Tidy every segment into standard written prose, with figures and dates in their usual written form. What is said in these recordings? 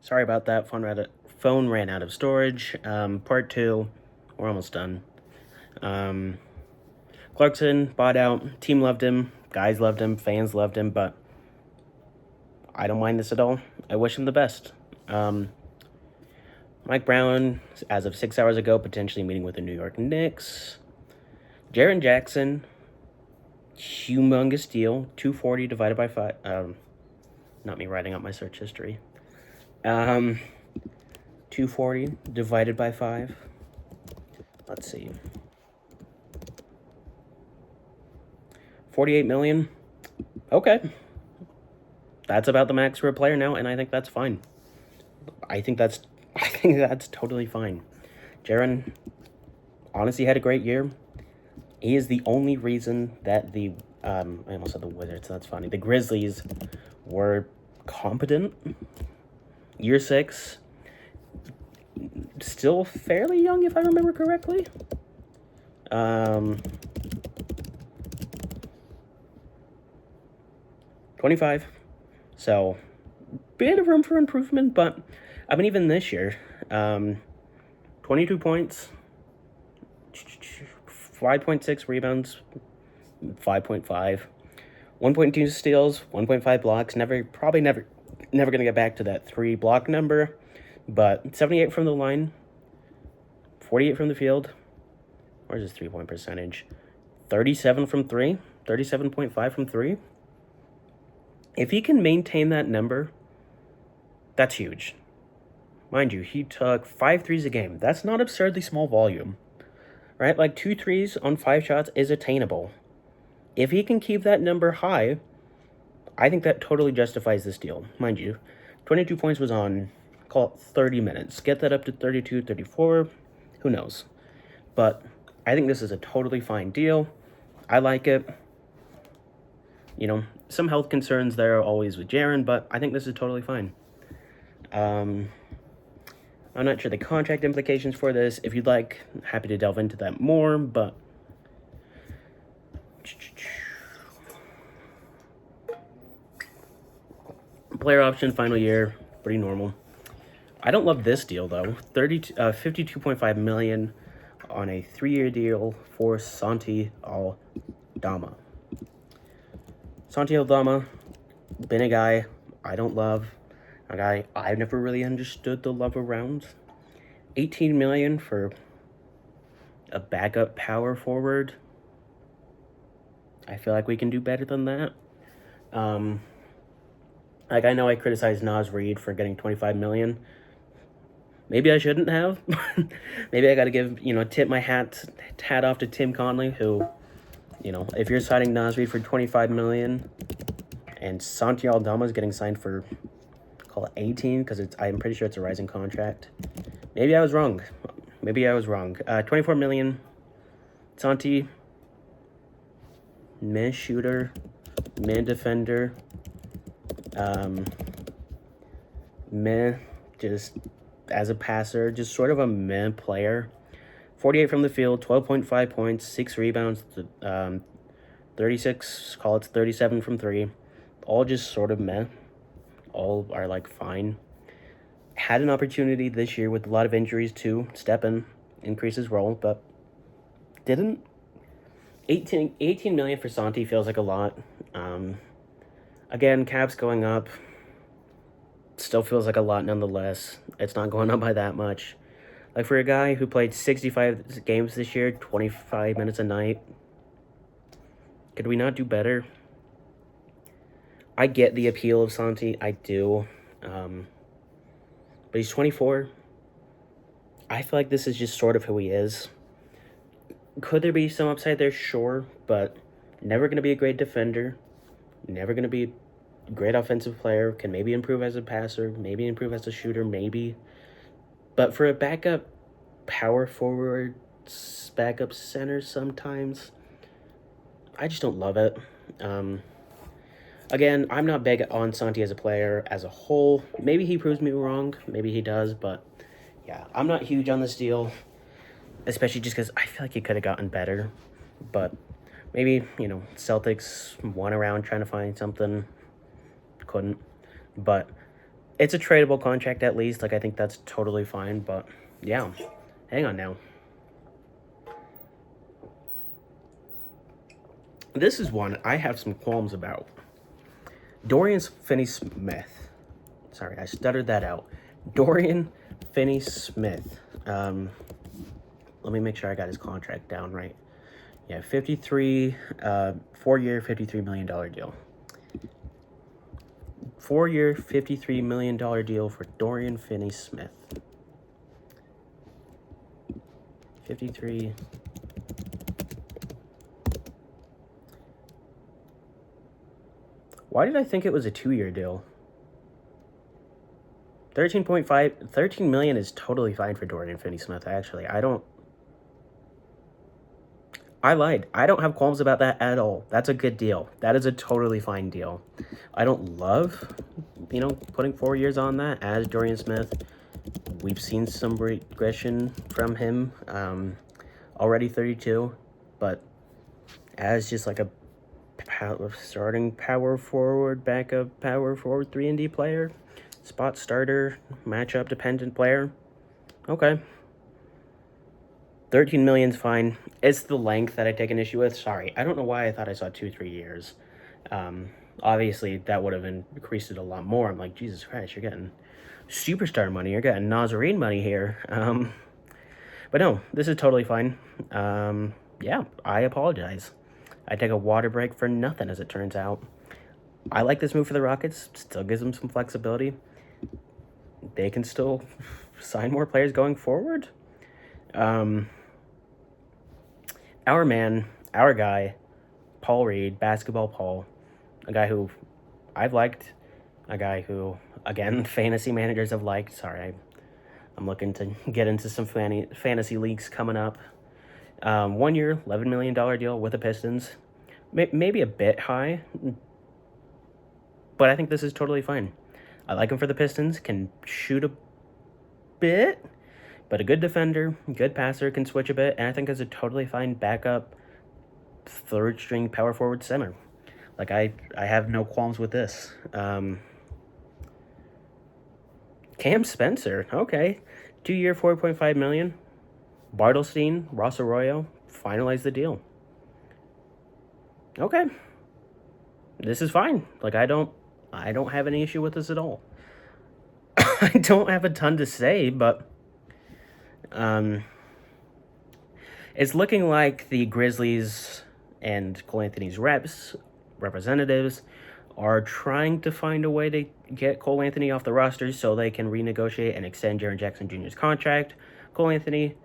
Sorry about that. Phone ran out of storage. Part two. We're almost done. Clarkson bought out. Team loved him. Guys loved him. Fans loved him. But I don't mind this at all. I wish him the best. Mike Brown, as of 6 hours ago, potentially meeting with the New York Knicks. Jaren Jackson, humongous deal. 240 divided by 5. Not me writing up my search history. 240 divided by 5. Let's see. 48 million. Okay. That's about the max for a player now, and I think that's fine. I think that's totally fine. Jaren honestly had a great year. He is the only reason that I almost said the Wizards, that's funny. The Grizzlies were competent. Year 6. Still fairly young, if I remember correctly. 25. So, bit of room for improvement, but I mean, even this year, 22 points, 5.6 rebounds, 5.5, 1.2 steals, 1.5 blocks. Probably never going to get back to that 3 block number, but 78 from the line, 48 from the field. Where's his 3-point percentage? 37 from 3, 37.5 from 3. If he can maintain that number, that's huge. Mind you, he took 5 threes a game. That's not absurdly small volume, right? Like 2 threes on 5 shots is attainable. If he can keep that number high, I think that totally justifies this deal. Mind you, 22 points was on, call it 30 minutes. Get that up to 32, 34, who knows? But I think this is a totally fine deal. I like it. You know, some health concerns there always with Jaren, but I think this is totally fine. I'm not sure the contract implications for this. If you'd like, happy to delve into that more, but player option, final year, pretty normal. I don't love this deal though. 52.5 million on a 3-year deal for Santi Aldama. Santi Aldama, been a guy I don't love, a guy I've never really understood the love around. 18 million for a backup power forward. I feel like we can do better than that. Like, I know I criticized Naz Reid for getting 25 million. Maybe I shouldn't have. Maybe I got to give, tip my hat off to Tim Conley, who, if you're signing Naz Reid for 25 million and Santi Aldama is getting signed for, call it 18, because I'm pretty sure it's a rising contract. Maybe I was wrong. 24 million. Santi, meh shooter, meh defender, meh just as a passer, just sort of a meh player. 48 from the field, 12.5 points, 6 rebounds, 36, call it 37 from 3. All just sort of meh. All are like fine. Had an opportunity this year with a lot of injuries to step in, increase his role, but didn't. 18 million for Santi feels like a lot. Again, caps going up. Still feels like a lot nonetheless. It's not going up by that much. Like, for a guy who played 65 games this year, 25 minutes a night, could we not do better? I get the appeal of Santi. I do. But he's 24. I feel like this is just sort of who he is. Could there be some upside there? Sure. But never going to be a great defender. Never going to be a great offensive player. Can maybe improve as a passer. Maybe improve as a shooter. Maybe. But for a backup power forward, backup center sometimes, I just don't love it. Again, I'm not big on Santi as a player as a whole. Maybe he proves me wrong. Maybe he does. But, yeah, I'm not huge on this deal. Especially just because I feel like he could have gotten better. But maybe, Celtics won around trying to find something. Couldn't. But it's a tradable contract at least. Like, I think that's totally fine. But yeah, hang on now. This is one I have some qualms about. Dorian Finney-Smith. Sorry, I stuttered that out. Dorian Finney-Smith. Let me make sure I got his contract down right. Yeah, 4-year, $53 million deal. 4-year, $53 million deal for Dorian Finney-Smith. 53. Why did I think it was a 2-year deal? 13 million is totally fine for Dorian Finney-Smith, actually. I lied. I don't have qualms about that at all. That's a good deal. That is a totally fine deal. I don't love, putting 4 years on that as Dorian Smith. We've seen some regression from him. Already 32, but as just like a starting power forward, backup power forward 3-and-D player, spot starter, matchup dependent player. Okay. 13 million's fine. It's the length that I take an issue with. Sorry, I don't know why I thought I saw 2-3 years. Obviously, that would have increased it a lot more. I'm like, Jesus Christ, you're getting superstar money. You're getting Nazarene money here. But no, this is totally fine. Yeah, I apologize. I take a water break for nothing, as it turns out. I like this move for the Rockets. Still gives them some flexibility. They can still sign more players going forward. Our man, our guy, Paul Reed, Basketball Paul, a guy who I've liked, a guy who, again, fantasy managers have liked. Sorry, I'm looking to get into some fantasy leagues coming up. 1 year, $11 million deal with the Pistons. Maybe a bit high, but I think this is totally fine. I like him for the Pistons, can shoot a bit, but a good defender, good passer, can switch a bit, and I think is a totally fine backup third-string power forward center. Like, I have no qualms with this. Cam Spencer, okay. 2 year, $4.5 million. Bartelstein, Ross Arroyo, finalize the deal. Okay. This is fine. Like, I don't have any issue with this at all. I don't have a ton to say, but it's looking like the Grizzlies and Cole Anthony's representatives are trying to find a way to get Cole Anthony off the roster so they can renegotiate and extend Jaren Jackson Jr.'s contract. Cole Anthony,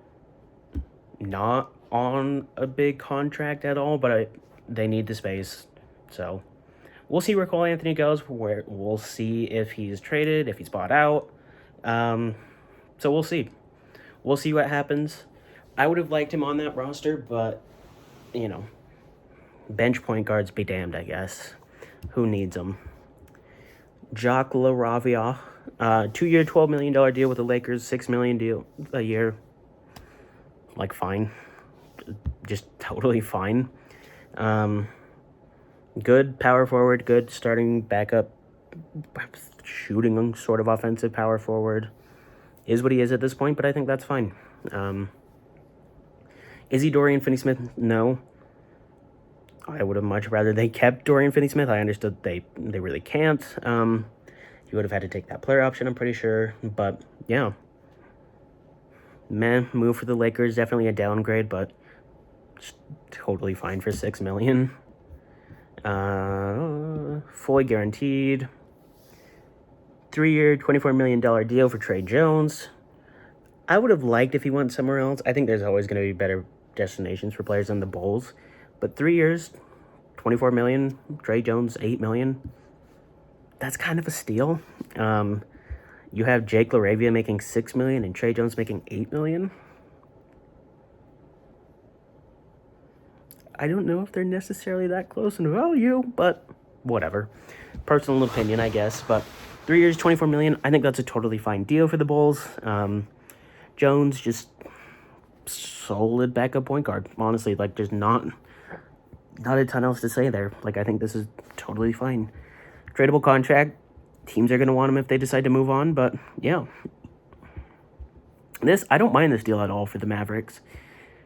not on a big contract at all, but they need the space. So we'll see where Cole Anthony goes. We'll see if he's traded, if he's bought out. So we'll see. We'll see what happens. I would have liked him on that roster, but, bench point guards be damned, I guess. Who needs them? Jacques LaRavia, 2 year, $12 million deal with the Lakers, $6 million deal a year. Like, fine. Just totally fine. Good power forward, good starting backup, shooting sort of offensive power forward. Is what he is at this point, but I think that's fine. Is he Dorian Finney-Smith? No. I would have much rather they kept Dorian Finney-Smith. I understood they really can't. You would have had to take that player option, I'm pretty sure. But, yeah. Move for the Lakers. Definitely a downgrade, but totally fine for $6 million. Fully guaranteed. 3 year, $24 million deal for Trey Jones. I would have liked if he went somewhere else. I think there's always going to be better destinations for players than the Bulls. But 3 years, $24 million. Trey Jones, $8 million. That's kind of a steal. You have Jake LaRavia making $6 million and Trey Jones making $8 million. I don't know if they're necessarily that close in value, but whatever. Personal opinion, I guess. But 3 years, $24 million. I think that's a totally fine deal for the Bulls. Jones, just solid backup point guard. Honestly, like, there's not a ton else to say there. Like, I think this is totally fine. Tradable contract, teams are going to want him if they decide to move on. But yeah, I don't mind this deal at all for the Mavericks.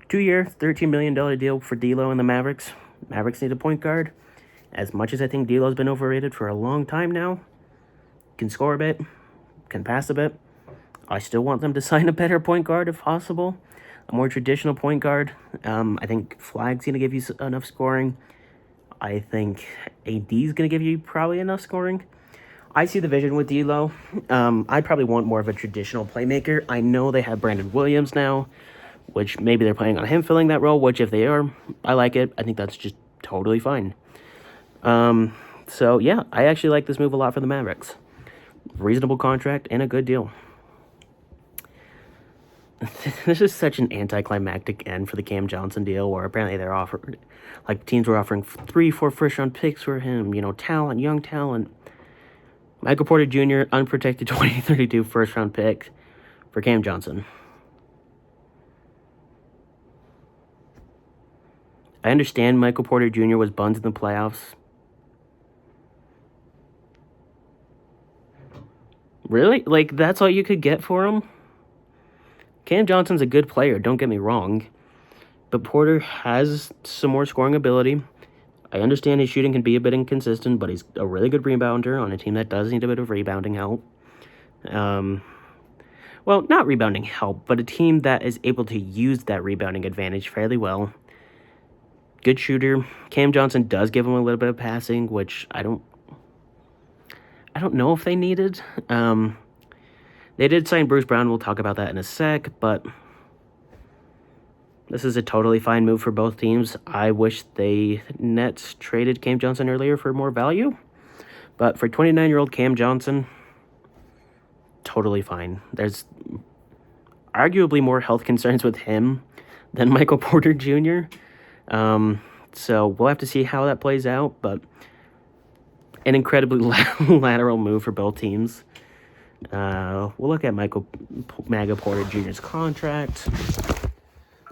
2-year, $13 million deal for D'Lo and the Mavericks. Mavericks need a point guard. As much as I think D'Lo's been overrated for a long time now, can score a bit, can pass a bit. I still want them to sign a better point guard if possible, a more traditional point guard. I think Flag's going to give you enough scoring. I think AD's going to give you probably enough scoring. I see the vision with D'Lo. I probably want more of a traditional playmaker. I know they have Brandon Williams now, which maybe they're planning on him filling that role, which if they are, I like it. I think that's just totally fine. So yeah, I actually like this move a lot for the Mavericks. Reasonable contract and a good deal. This is such an anticlimactic end for the Cam Johnson deal, where apparently they're offering, like, teams were offering 3-4 first-round picks for him, talent, young talent. Michael Porter Jr., unprotected 2032 first-round pick for Cam Johnson. I understand Michael Porter Jr. was buns in the playoffs. Really? Like, that's all you could get for him? Cam Johnson's a good player, don't get me wrong. But Porter has some more scoring ability. I understand his shooting can be a bit inconsistent, but he's a really good rebounder on a team that does need a bit of rebounding help. Well, not rebounding help, but a team that is able to use that rebounding advantage fairly well. Good shooter. Cam Johnson does give him a little bit of passing, which I don't know if they needed. They did sign Bruce Brown. We'll talk about that in a sec, but this is a totally fine move for both teams. I wish the Nets traded Cam Johnson earlier for more value, but for 29-year-old Cam Johnson, totally fine. There's arguably more health concerns with him than Michael Porter Jr., so we'll have to see how that plays out, but an incredibly lateral move for both teams. We'll look at Michael Porter Jr.'s contract.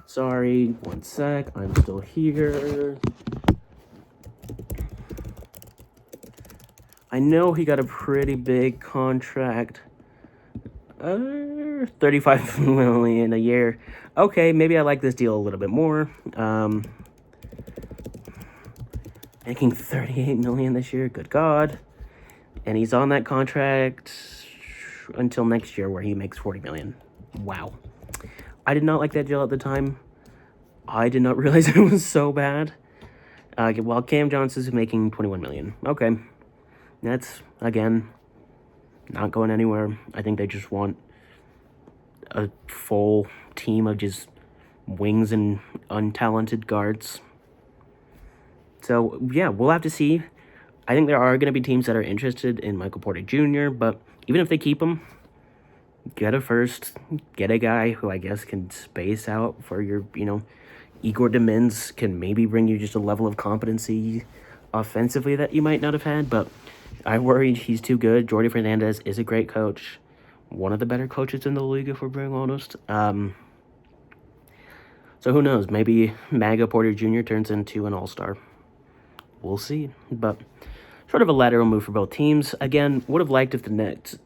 Sorry, one sec. I'm still here. I know he got a pretty big contract. $35 million a year. Okay, maybe I like this deal a little bit more. Making $38 million this year. Good God. And he's on that contract until next year, where he makes $40 million. Wow. I did not like that deal at the time. I did not realize it was so bad. While Cam Johnson's making $21 million. Okay. That's, again, not going anywhere. I think they just want a full team of just wings and untalented guards. So, yeah, we'll have to see. I think there are going to be teams that are interested in Michael Porter Jr., but even if they keep him, get a first, get a guy who I guess can space out for your, Igor Domins can maybe bring you just a level of competency offensively that you might not have had, but I worried he's too good. Jordi Fernandez is a great coach, one of the better coaches in the league, if we're being honest. So who knows? Maybe Maga Porter Jr. turns into an all-star. We'll see, but sort of a lateral move for both teams. Again, would have liked if the Nets,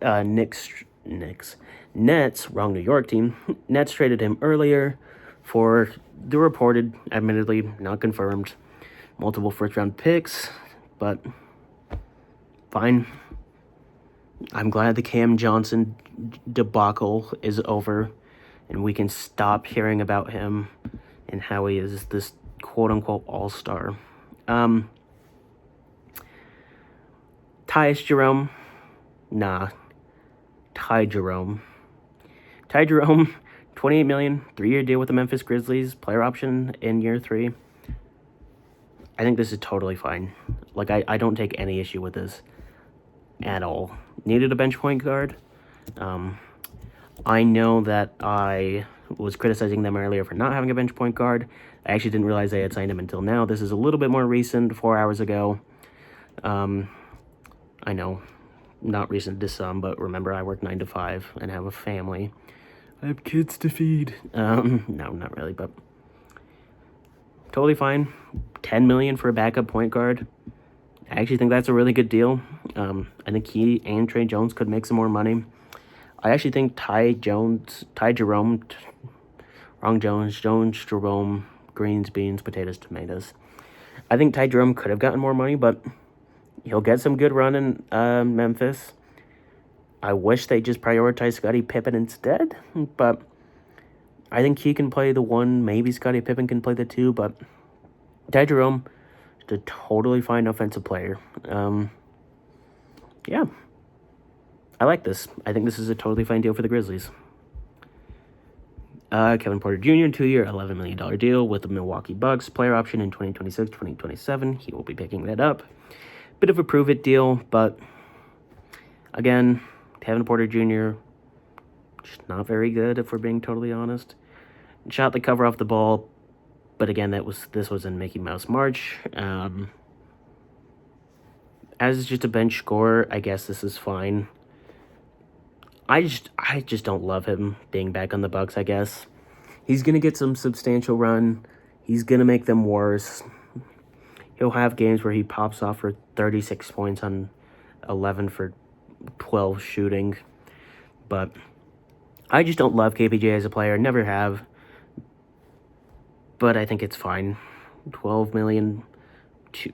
wrong New York team, Nets traded him earlier for the reported, admittedly not confirmed, multiple first-round picks, but fine. I'm glad the Cam Johnson debacle is over, and we can stop hearing about him and how he is this quote-unquote all-star. Tyus Jerome. Nah. Ty Jerome. Ty Jerome, $28 million, 3-year deal with the Memphis Grizzlies, player option in year 3. I think this is totally fine. Like, I don't take any issue with this at all. Needed a bench point guard. I know that I was criticizing them earlier for not having a bench point guard. I actually didn't realize they had signed him until now. This is a little bit more recent, 4 hours ago. I know, not recent to some, but remember, I work 9 to 5 and have a family. I have kids to feed. No, not really, but totally fine. $10 million for a backup point guard. I actually think that's a really good deal. I think he and Trey Jones could make some more money. I actually think Jerome, greens, beans, potatoes, tomatoes. I think Ty Jerome could have gotten more money, but he'll get some good run in Memphis. I wish they just prioritized Scottie Pippen instead, but I think he can play the one. Maybe Scottie Pippen can play the two, but Ty Jerome is a totally fine offensive player. Yeah, I like this. I think this is a totally fine deal for the Grizzlies. Kevin Porter Jr., 2-year, $11 million deal with the Milwaukee Bucks. Player option in 2026, 2027. He will be picking that up. Bit of a prove-it deal, but again, Kevin Porter Jr., just not very good, if we're being totally honest. Shot the cover off the ball, but again, this was in Mickey Mouse March. As just a bench scorer, I guess this is fine. I just don't love him being back on the Bucks, I guess. He's going to get some substantial run. He's going to make them worse. He'll have games where he pops off for 36 points on 11 for 12 shooting. But I just don't love KPJ as a player. Never have. But I think it's fine. 12 million,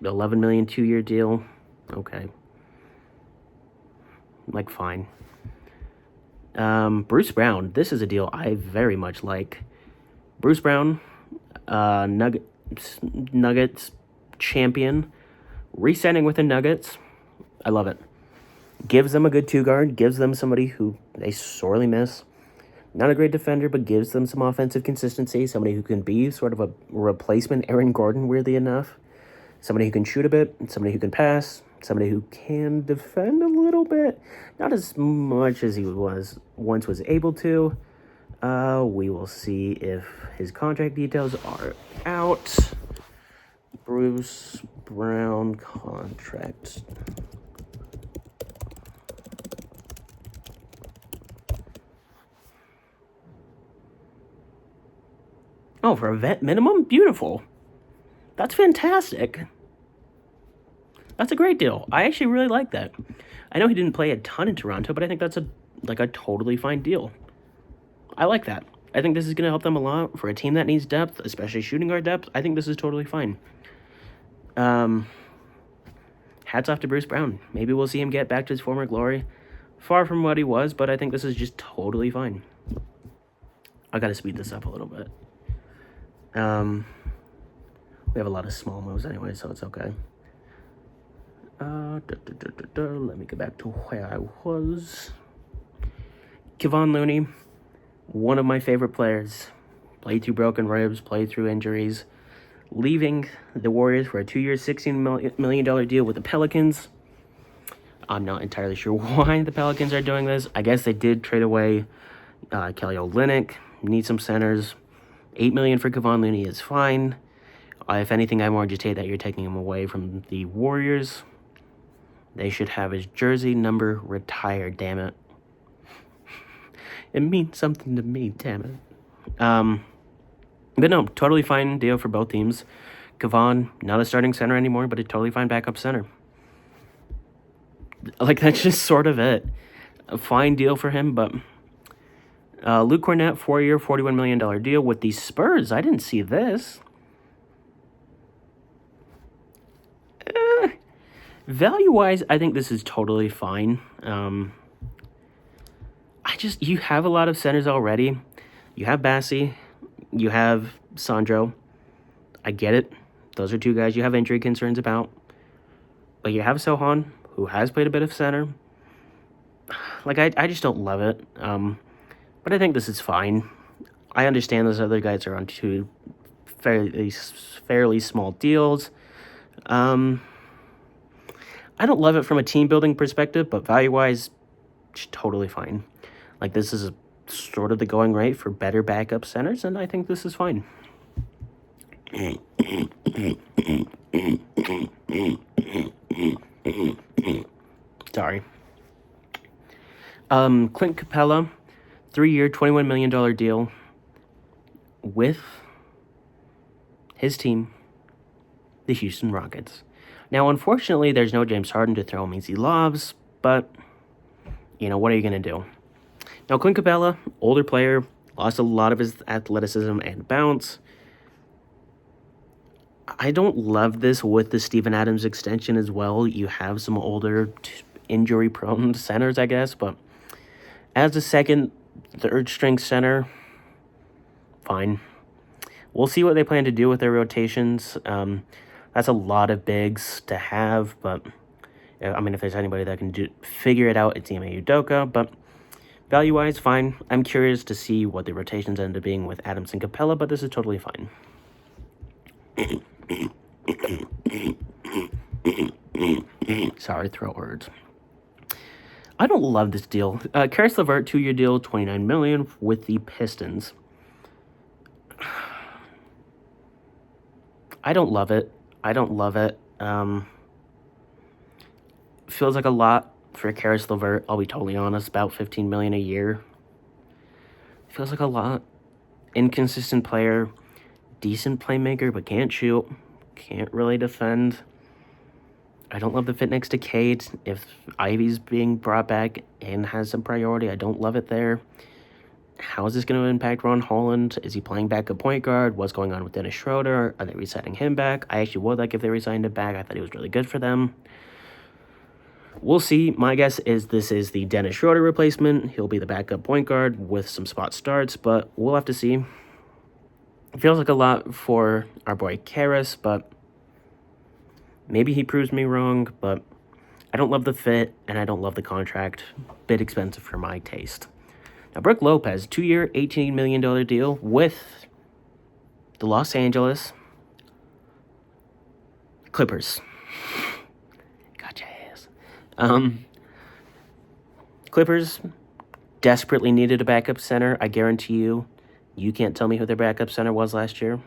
11 million 2-year deal. Okay. Like, fine. Bruce Brown. This is a deal I very much like. Bruce Brown, Nuggets champion, re-signing with the Nuggets. I love it. Gives them a good two-guard. Gives them somebody who they sorely miss. Not a great defender, but gives them some offensive consistency. Somebody who can be sort of a replacement Aaron Gordon, weirdly enough. Somebody who can shoot a bit. Somebody who can pass. Somebody who can defend a little bit. Not as much as he once was able to. We will see if his contract details are out. Bruce Brown contract. Oh, for a vet minimum? Beautiful. That's fantastic. That's a great deal. I actually really like that. I know he didn't play a ton in Toronto, but I think that's a totally fine deal. I like that. I think this is going to help them a lot for a team that needs depth, especially shooting guard depth. I think this is totally fine. Hats off to Bruce Brown. Maybe we'll see him get back to his former glory. Far from what he was, but I think this is just totally fine. I got to speed this up a little bit. We have a lot of small moves anyway, so it's okay. Let me get back to where I was. Kevon Looney, one of my favorite players. Played through broken ribs, played through injuries. Leaving the Warriors for a 2-year, $16 million deal with the Pelicans. I'm not entirely sure why the Pelicans are doing this. I guess they did trade away Kelly Olynyk. Need some centers. $8 million for Kevon Looney is fine. If anything, I more just hate that you're taking him away from the Warriors. They should have his jersey number retired, damn it. It means something to me, damn it. But no, totally fine deal for both teams. Kevon, not a starting center anymore, but a totally fine backup center. That's just sort of it. A fine deal for him, but... Luke Kornet, 4-year, $41 million deal with the Spurs. I didn't see this. Value-wise, I think this is totally fine. You have a lot of centers already. You have Bassi. You have Sandro. I get it. Those are two guys you have injury concerns about. But you have Sohan, who has played a bit of center. I just don't love it. But I think this is fine. I understand those other guys are on two fairly small deals. I don't love it from a team-building perspective, but value-wise, totally fine. This is sort of the going rate for better backup centers, and I think this is fine. Sorry. Clint Capella, 3-year, $21 million deal with his team, the Houston Rockets. Now, unfortunately, there's no James Harden to throw him easy lobs, but, what are you going to do? Now, Clint Capella, older player, lost a lot of his athleticism and bounce. I don't love this with the Steven Adams extension as well. You have some older, injury-prone centers, I guess, but as a second, third-string center, fine. We'll see what they plan to do with their rotations. That's a lot of bigs to have, but if there's anybody that can figure it out, it's Ime Udoka, but value-wise, fine. I'm curious to see what the rotations end up being with Adams and Capella, but this is totally fine. Sorry, throat words. I don't love this deal. Caris LeVert, 2-year deal, $29 million with the Pistons. I don't love it. Feels like a lot for Caris LeVert. I'll be totally honest. About $15 million a year. Feels like a lot. Inconsistent player. Decent playmaker, but can't shoot. Can't really defend. I don't love the fit next to Cade. If Ivy's being brought back and has some priority, I don't love it there. How is this going to impact Ron Holland? Is he playing back a point guard? What's going on with Dennis Schroeder? Are they re-signing him back? I actually would like if they re-signed him back. I thought he was really good for them. We'll see. My guess is this is the Dennis Schroeder replacement. He'll be the backup point guard with some spot starts, but we'll have to see. It feels like a lot for our boy Caris, but maybe he proves me wrong, but I don't love the fit, and I don't love the contract. Bit expensive for my taste. Now, Brook Lopez, 2-year, $18 million deal with the Los Angeles Clippers. Gotcha ass. Clippers desperately needed a backup center. I guarantee you can't tell me who their backup center was last year.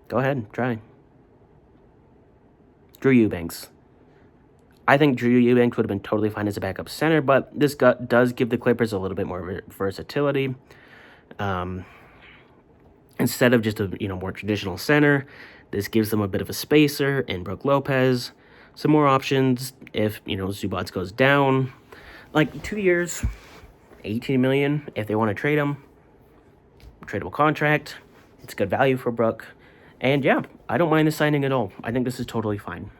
Go ahead, try. Drew Eubanks. I think Drew Eubanks would have been totally fine as a backup center, but this does give the Clippers a little bit more versatility. Instead of just a more traditional center, this gives them a bit of a spacer in Brook Lopez. Some more options if Zubac goes down. Like 2 years, $18 million. If they want to trade him, tradable contract. It's good value for Brook. And yeah, I don't mind the signing at all. I think this is totally fine.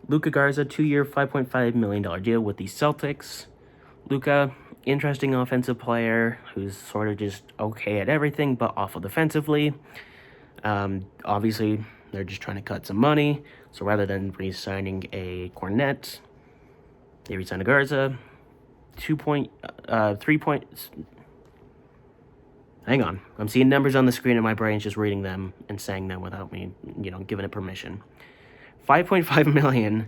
Luka Garza, 2-year, $5.5 million deal with the Celtics. Luka, interesting offensive player who's sort of just okay at everything but awful defensively. Obviously, they're just trying to cut some money. So rather than re-signing a Cornet, they re-signed a Garza. 3 points. Hang on. I'm seeing numbers on the screen and my brain's just reading them and saying them without me, giving it permission. $5.5 million,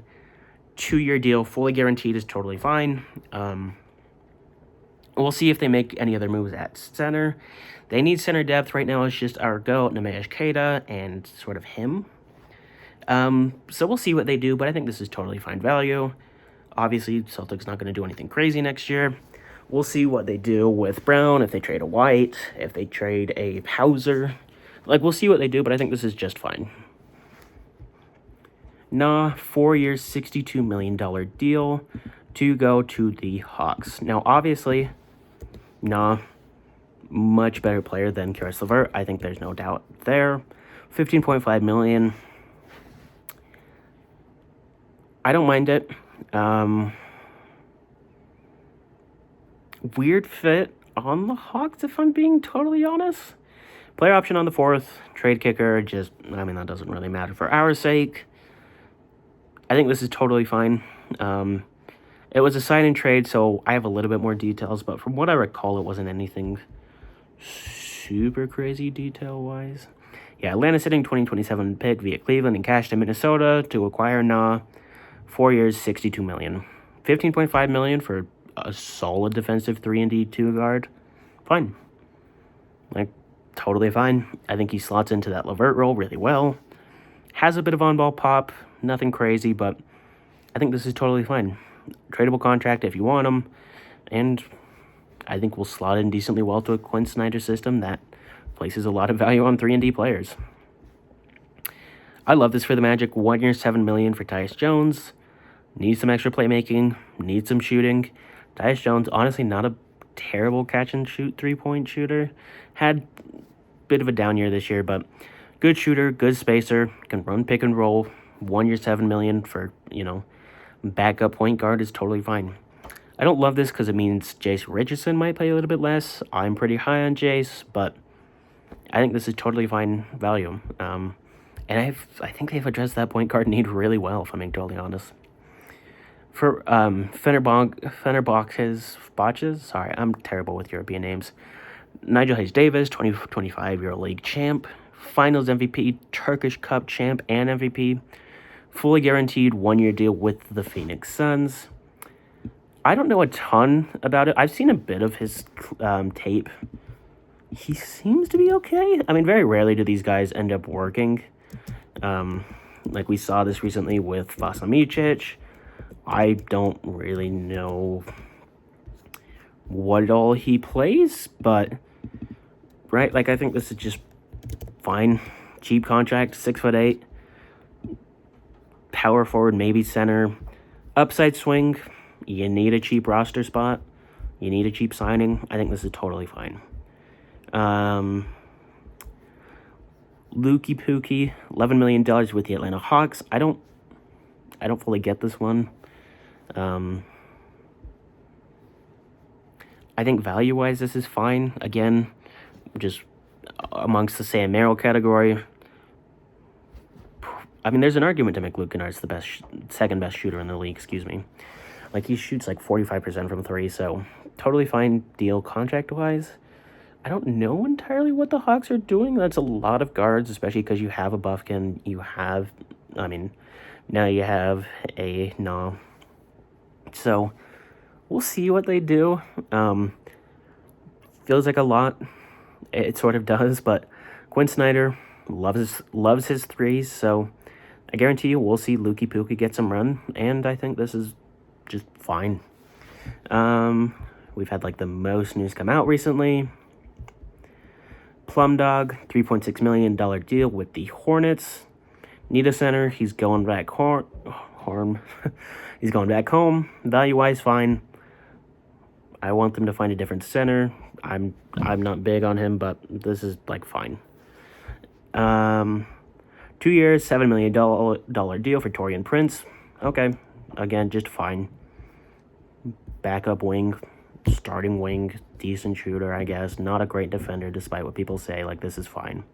2-year deal, fully guaranteed is totally fine. We'll see if they make any other moves at center. They need center depth right now. It's just our GOAT, Neemias Queta, and sort of him. So we'll see what they do, but I think this is totally fine value. Obviously, Celtics not going to do anything crazy next year. We'll see what they do with Brown, if they trade a White, if they trade a Hauser. We'll see what they do, but I think this is just fine. Nah, 4 years, $62 million deal to go to the Hawks. Now, obviously, Nah, much better player than Caris LeVert. I think there's no doubt there. $15.5 million. I don't mind it. Weird fit on the Hawks, if I'm being totally honest. Player option on the 4th. Trade kicker, that doesn't really matter for our sake. I think this is totally fine. It was a sign and trade, so I have a little bit more details, but from what I recall, it wasn't anything super crazy detail-wise. Yeah, Atlanta sitting 2027 pick via Cleveland and cash to Minnesota to acquire Nah. 4 years, $62 million. $15.5 million for a solid defensive 3-and-D 2 guard. Fine. Totally fine. I think he slots into that LeVert role really well. Has a bit of on-ball pop. Nothing crazy, but I think this is totally fine. Tradable contract if you want him. And I think we'll slot in decently well to a Quinn Snyder system that places a lot of value on 3-and-D players. I love this for the Magic. 1 year, $7 million for Tyus Jones. Needs some extra playmaking. Needs some shooting. Tyus Jones, honestly, not a terrible catch and shoot 3-point shooter. Had a bit of a down year this year, but good shooter, good spacer, can run pick and roll. 1 year, $7 million for, backup point guard is totally fine. I don't love this because it means Jace Richardson might play a little bit less. I'm pretty high on Jace, but I think this is totally fine value. And I think they've addressed that point guard need really well, if I'm being totally honest. For Fenerbahce's Botches, sorry, I'm terrible with European names. Nigel Hayes-Davis, 25-year league champ, finals MVP, Turkish Cup champ, and MVP. Fully guaranteed 1-year deal with the Phoenix Suns. I don't know a ton about it. I've seen a bit of his tape. He seems to be okay. I mean, very rarely do these guys end up working. Like we saw this recently with Vasilije Micic. I don't really know what all he plays, but right, like I think this is just fine. Cheap contract, 6'8", power forward, maybe center, upside swing. You need a cheap roster spot. You need a cheap signing. I think this is totally fine. Lukey Pookie, $11 million with the Atlanta Hawks. I don't fully get this one. I think value-wise, this is fine. Again, just amongst the Sam Merrill category. I mean, there's an argument to make Luke Kennard's the second best shooter in the league, excuse me. Like, he shoots like 45% from 3, so totally fine deal contract-wise. I don't know entirely what the Hawks are doing. That's a lot of guards, especially because you have a Bufkin. Now you have a No. So, we'll see what they do. Feels like a lot. It sort of does, but Quinn Snyder loves his threes, so I guarantee you we'll see Lukey Pookie get some run, and I think this is just fine. We've had like the most news come out recently. Plum Dog, $3.6 million deal with the Hornets. Need a center. He's going back home. He's going back home. Value-wise, fine. I want them to find a different center. I'm not big on him, but this is like fine. 2 years, $7 million deal for Taurean Prince. Okay, again, just fine. Backup wing, starting wing, decent shooter, I guess. Not a great defender, despite what people say. Like, this is fine.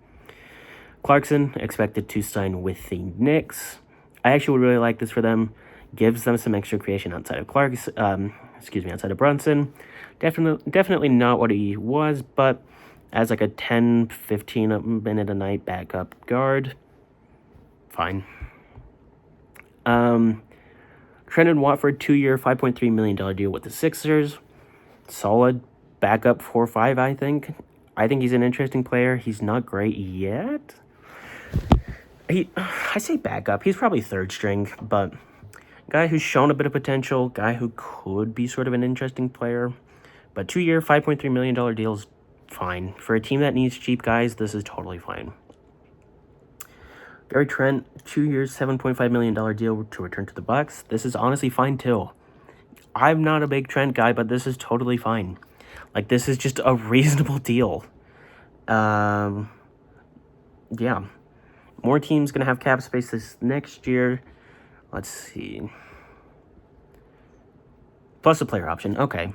Clarkson, expected to sign with the Knicks. I actually would really like this for them. Gives them some extra creation outside of outside of Brunson. Definitely not what he was, but as like a 10-15 minute a night backup guard, fine. Trendon Watford, 2 year, $5.3 million deal with the Sixers. Solid backup 4-5, I think. I think he's an interesting player. He's not great yet. I say backup. He's probably third string, but guy who's shown a bit of potential, guy who could be sort of an interesting player. But 2 year, $5.3 million deal is fine. For a team that needs cheap guys, this is totally fine. Gary Trent, 2 years, $7.5 million deal to return to the Bucks. This is honestly fine too. I'm not a big Trent guy, but this is totally fine. Like, this is just a reasonable deal. Yeah. More teams going to have cap space this next year. Let's see. Plus a player option. Okay.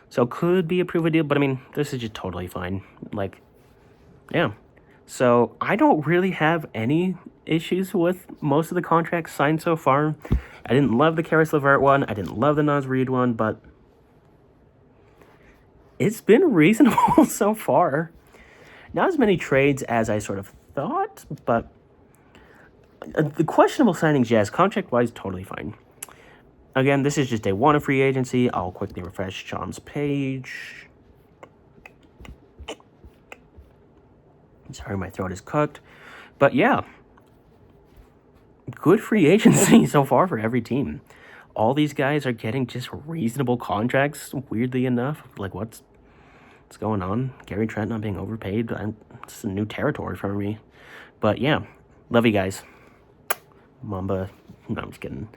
So could be a prove a deal, but I mean, this is just totally fine. Like, yeah. So I don't really have any issues with most of the contracts signed so far. I didn't love the Caris LeVert one. I didn't love the Naz Reid one, but it's been reasonable so far. Not as many trades as I sort of thought, but the questionable signings, yes, contract-wise, totally fine. Again, this is just day one of free agency. I'll quickly refresh Sean's page. Sorry, my throat is cooked. But yeah, good free agency so far for every team. All these guys are getting just reasonable contracts, weirdly enough. Like, what's going on? Gary Trent not being overpaid? It's a new territory for me. But yeah, love you guys. Mamba. No, I'm just kidding.